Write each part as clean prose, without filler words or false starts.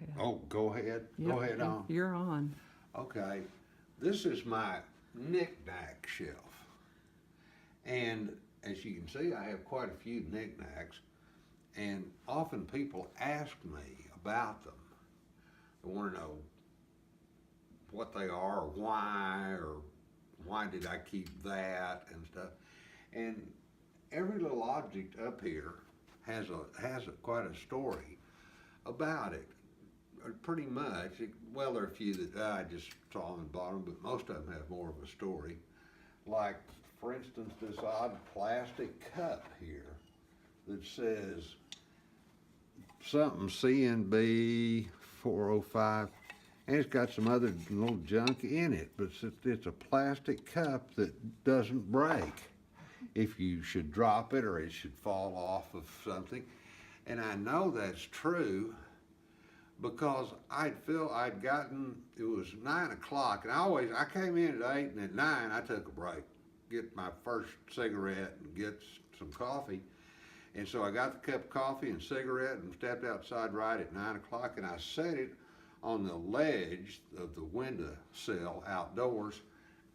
ahead. Oh, go ahead. Yep, Go ahead on. You're on. Okay. This is my knickknack shelf. And as you can see, I have quite a few knickknacks. And often people ask me about them. They want to know what they are or why did I keep that and stuff. And every little object up here has quite a story about it. Pretty much. Well, there are a few that I just saw them and bought them, but most of them have more of a story. Like, for instance, this odd plastic cup here that says something CNB 405, and it's got some other little junk in it, but it's a plastic cup that doesn't break if you should drop it or it should fall off of something. And I know that's true because I'd gotten, it was 9 o'clock, and I came in at 8, and at 9 I took a break, get my first cigarette and get some coffee. And so I got the cup of coffee and cigarette and stepped outside right at 9 o'clock, and I set it on the ledge of the windowsill outdoors,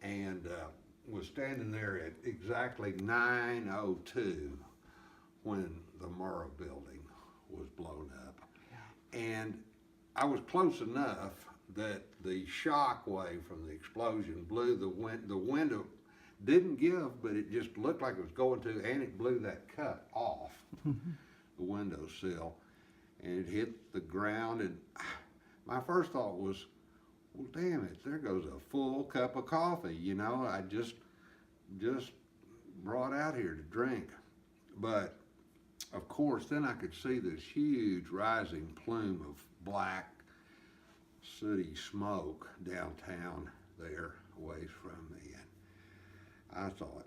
and was standing there at exactly 9:02 when the Murrah building was blown up. Yeah. And I was close enough that the shock wave from the explosion blew the window, didn't give, but it just looked like it was going to, and it blew that cup off the windowsill, and it hit the ground. And my first thought was, well, damn it, there goes a full cup of coffee, you know, I just brought out here to drink. But of course, then I could see this huge rising plume of black, sooty smoke downtown there, away from me. And I thought,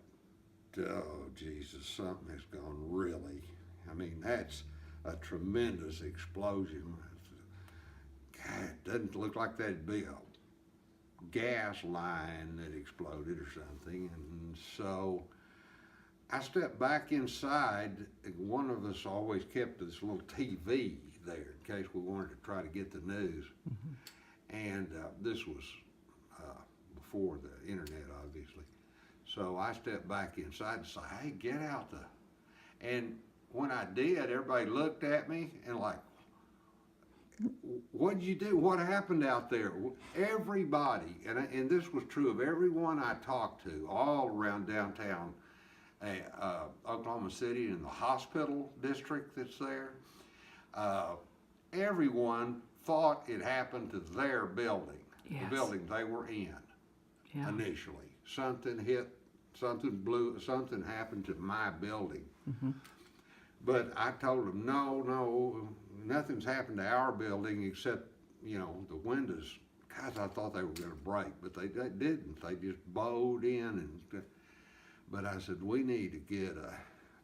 oh, Jesus, something has gone really. I mean, that's a tremendous explosion. God, it doesn't look like that'd be a gas line that exploded or something. And so I stepped back inside. One of us always kept this little TV there in case we wanted to try to get the news. And this was before the internet, obviously. So I stepped back inside and said, hey, get out the... And when I did, everybody looked at me and like, what'd you do? What happened out there? Everybody, and this was true of everyone I talked to all around downtown Oklahoma City in the hospital district that's there, everyone thought it happened to their building, yes. The building they were in, yeah. Initially. Something hit, something blew, something happened to my building. But I told them, no, nothing's happened to our building except, you know, the windows. Guys, I thought they were going to break, but they didn't. They just bowed in. But I said, we need to get a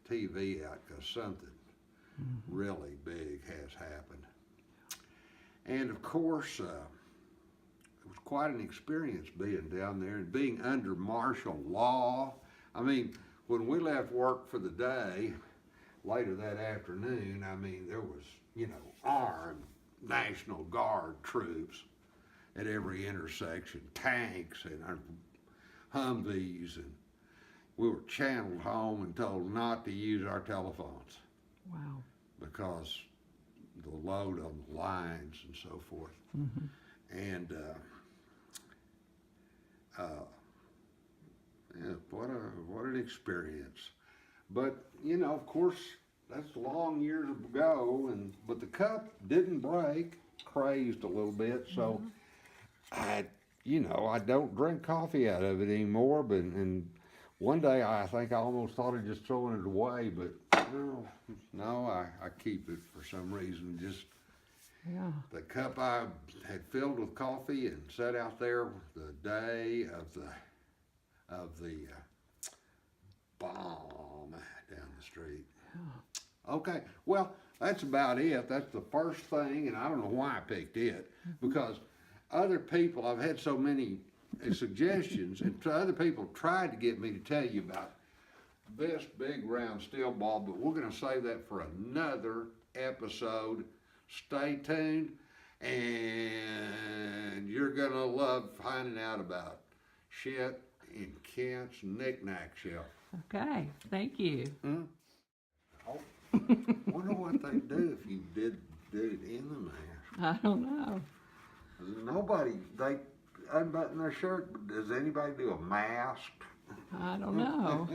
TV out because something really big has happened. And of course, it was quite an experience being down there and being under martial law. I mean, when we left work for the day, later that afternoon, I mean, there was, you know, armed National Guard troops at every intersection, tanks and Humvees, and we were channeled home and told not to use our telephones. Wow. Because the load on the lines and so forth. And yeah, what an experience. But, you know, of course, that's long years ago, but the cup didn't break, crazed a little bit, so I don't drink coffee out of it anymore, and one day I think I almost thought of just throwing it away, but no, I keep it for some reason. Just the cup I had filled with coffee and set out there the day of the bomb down the street. Okay, well, that's about it. That's the first thing, and I don't know why I picked it, because other people, I've had so many suggestions, and other people tried to get me to tell you about this big round steel ball, but we're going to save that for another episode. Stay tuned, and you're gonna love finding out about shit in Kent's knickknack shelf. Okay, thank you. Oh, wonder what they'd do if you did it in the mask. I don't know. Nobody, they unbutton their shirt. Does anybody do a mask? I don't know.